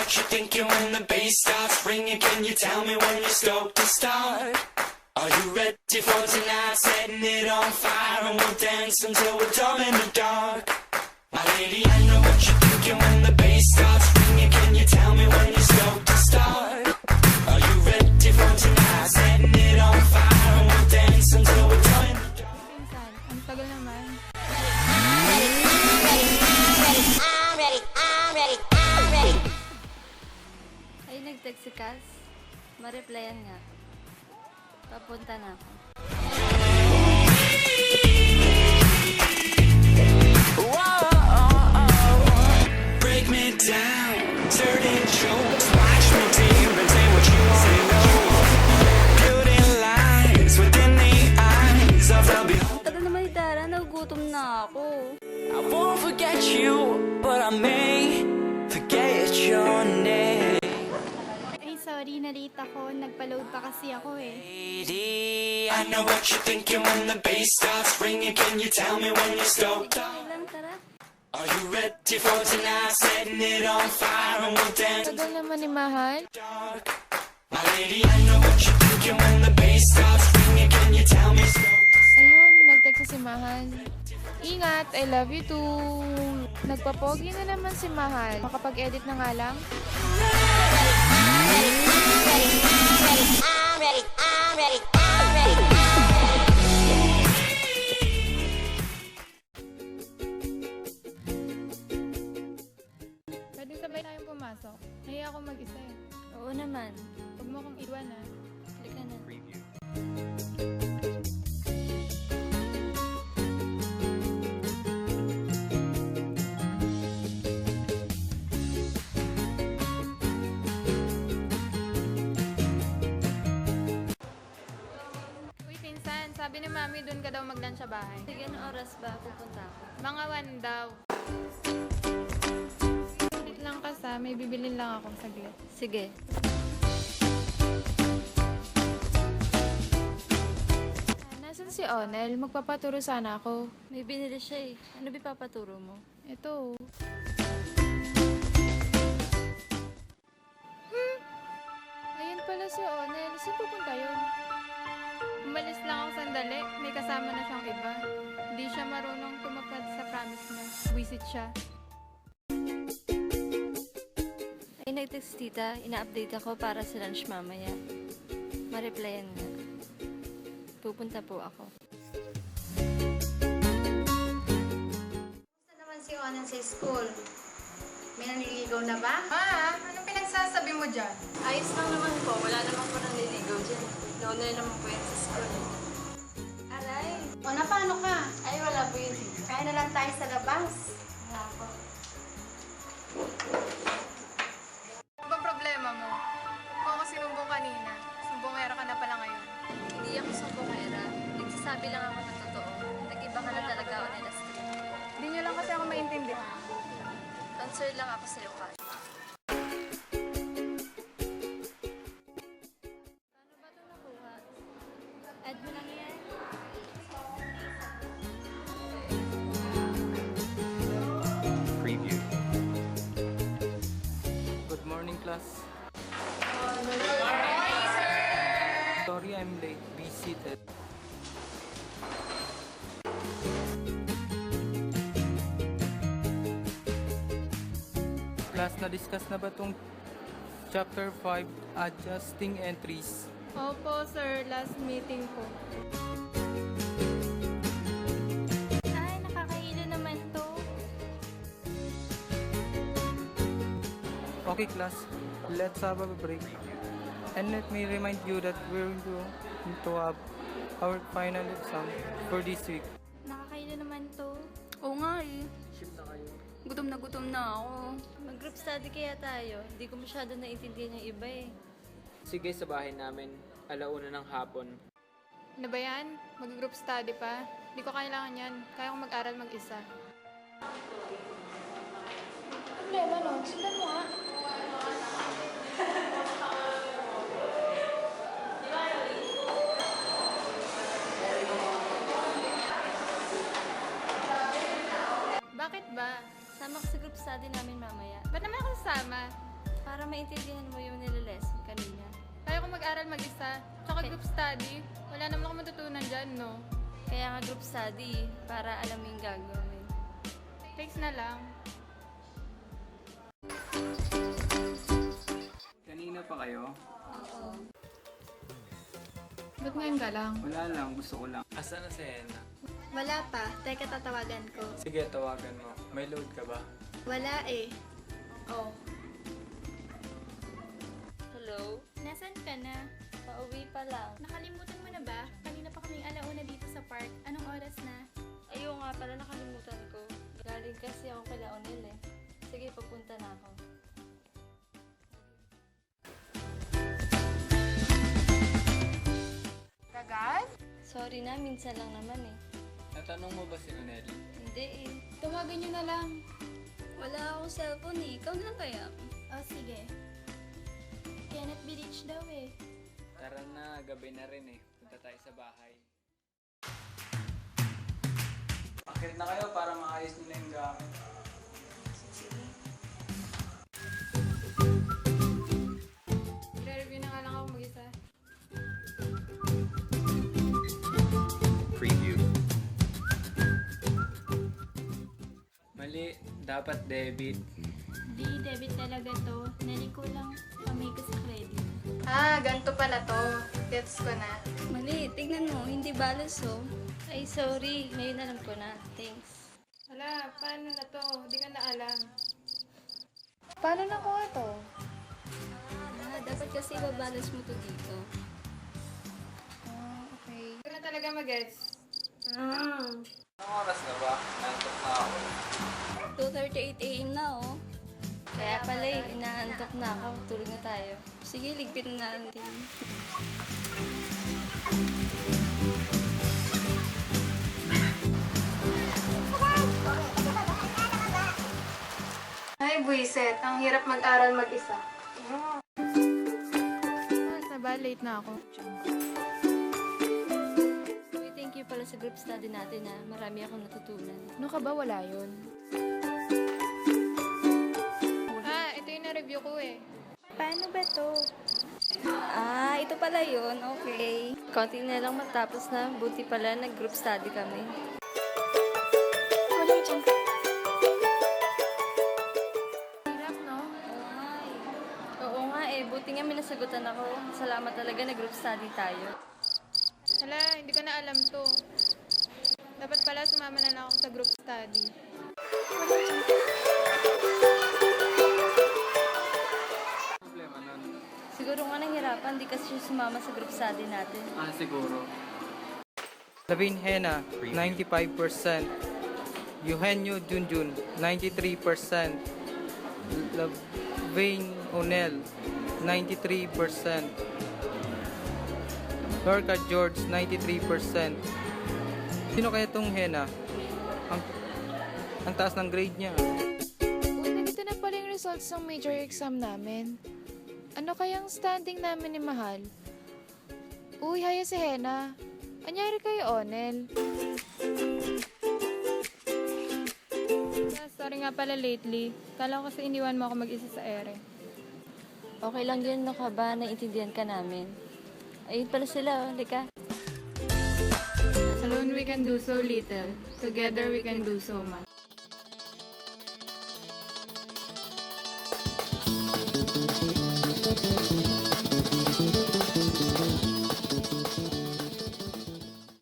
what you're thinking when the bass starts ringing. Can you tell me when you're stoked to start? Are you ready for tonight? Setting it on fire and we'll dance until we're dumb in the dark. My lady, I know what you're thinking when the bass starts ringing. Can you tell me when you're stoked to start? Are you ready for tonight? Setting it on fire and we'll dance until we're dumb in the dark. Pinsan, ang tagal naman. Ay, nag-text si Cass. Ma-replyan nga. Papunta na ako. Break me down, certain jokes. Watch me dear and say what you say no. Beauty lies within the eyes of the beholder. Tagal naman ni Tara, nagugutom na ako. I won't forget you, but I may forget your name. Ay, sorry, na-late ako. Nagpa-load pa kasi ako eh. Lady, I know what you're thinking when the bass starts ringing. Can you tell me when you're stoked up? Okay lang, Tara. Are you ready for tonight? Setting it on fire and we'll dance in the Tagal naman ni Mahal. dark. My lady, I know what you're thinking when the bass starts ringing. Can you tell me stoked up? Ayun, nag-text si Mahal. Ingat, I love you too. Nagpapogi na naman si Mahal. Makapag-edit na nga lang. Pwede sabay tayong pumasok. Nahiya ako mag-isa eh. Oo naman. Huwag mo akong iwan ah. Halika na. Uy, pinsan, sabi ni Mami doon ka daw mag-lunch sa bahay. Sige, anong oras ba pupunta ako? Mga 1 daw. Saglit lang kasi, may bibilin lang akong saglit. Sige. Nasaan si Onel? Magpapaturo sana ako. May binili siya eh. Ano ba papaturo mo? Ito. Ayun pala si Onel. Saan pupunta yun? Umalis lang ako sandali. May kasama na siyang iba. Hindi siya marunong tumupad sa promise niya. Wisit siya. Ay, nag-text tita. Ina-update ako para sa lunch mamaya. Ma-replyan nga. Pupunta po ako. Gusto naman si Onan sa school. May nanliligaw na ba? Ma, anong pinagsasabi mo dyan? Ayos lang naman po. Wala naman po nang nililigaw dyan. Nauna naman po yan sa school. Aray. O, na paano ka? Ay, wala po yun. Kain na lang tayo sa labas. Wala po. Ano bang problema mo? Kung ako sinumbong kanina, sumbongera ka na pala ngayon. Hindi ako sumbongera. Nagsasabi lang ako ng totoo. Nag-iba ka na talaga ako nila street. Hindi niyo lang kasi ako maintindihan. Concern lang ako sa'yo, Kat. Paano ba ito nakuha? Add mo lang yan? Preview. Good morning, class. Sorry I'm late. Be seated. Class, na-discuss na ba tong Chapter 5, Adjusting Entries? Opo, sir. Last meeting po. Ay, nakakahilo naman to. Okay, class. Let's have a break. And let me remind you that we're going to have our final exam for this week. Nakakahilo naman to. Oo nga eh. Gutom na ako. Mag-group study kaya tayo. Hindi ko masyado naintindihan yung iba eh. Sige, sa bahay namin, alauna ng hapon. Ano ba yan? Mag-group study pa? Hindi ko kailangan yan. Kaya ko mag-aral mag-isa. Problema no? Sundan mo nga. Sama ka sa group study namin mamaya. Ba't naman ako sasama? Para maintindihan mo yung nililesson kanina. Kaya ko mag-aral mag-isa. Tsaka Okay. group study. Wala naman ako matutunan dyan, no? Kaya nga group study, para alam mo yung gagawin. Thanks na lang. Kanina pa kayo? Ba't ngayon ka lang? Wala lang, gusto ko lang. Asa na si Hena? Wala pa. Teka, tatawagan ko. Sige, tawagan mo. May load ka ba? Wala eh. Oh. Hello? Nasaan ka na? Pauwi pa lang. Nakalimutan mo na ba? Kanina pa kaming alauna dito sa park. Anong oras na? Ayun nga pala, nakalimutan ko. Galing kasi ako kay Laonel eh. Sige, papunta na ako. Kagat? Sorry na, minsan lang naman eh. Natanong mo ba si Onel? Hindi eh. Tawagan nyo na lang. Wala akong cellphone eh. Ikaw na lang kaya? Oh, sige. Kenneth Village daw eh. Tara na, gabi na rin eh. Punta tayo sa bahay. Akit na kayo para maayos nila yung gamit. I-review na nga lang ako mag-isa. Preview. Mali, dapat debit. Di, debit talaga to. Nali ko lang kamay ko sa credit. Ah, ganito pala to. Gets ko na. Mali, tignan mo. Hindi balance oh. Ay, sorry. Ngayon alam ko na. Thanks. Hala, paano na to? Di ka na alam. Paano nakuha to? Dapat kasi ibabalance mo to dito. Okay. Hindi ko na talaga mag-gets. Anong oras na ba? Nantok na ako. 2:38 AM na oh. Kaya pala eh, inaantok na ako. Tulog na tayo. Sige, ligpit na natin. Ay, buiset. Ang hirap mag-aral mag-isa. Saba, late na ako. Uy, thank you pala sa group study natin na marami akong natutunan. Ano ka ba? Wala yun. Ah, ito yung na-review ko eh. Paano ba to? Ah, ito pala yun. Okay. Konti na lang matapos na. Buti pala nag-group study kami. Hirap, no? Oo nga eh. Buti nga may nasagutan ako. Salamat talaga nag-group study tayo. Hala, hindi ko na alam to. Dapat pala sumama na lang ako sa group study. Problema nun. Siguro nga nahirapan. Di kasi siya sumama sa group study natin. Siguro. Lavin Hena, 95%. Eugenio Junjun, 93%. Lavin Onel, 93%. Lorca George, 93%. Sino kaya tong Hena? Ang taas ng grade niya. Uy, nandito na pala yung results ng major exam namin. Ano kayang standing namin ni Mahal? Uy, haya si Hena. Anyari kay Onel? Sorry nga pala lately. Kala ko kasi iniwan mo ako mag-isa sa ere. Okay lang yun, no ka ba? Naiintindihan ka namin. Ayun pala sila, oh. Lika. Alone we can do so little. Together we can do so much.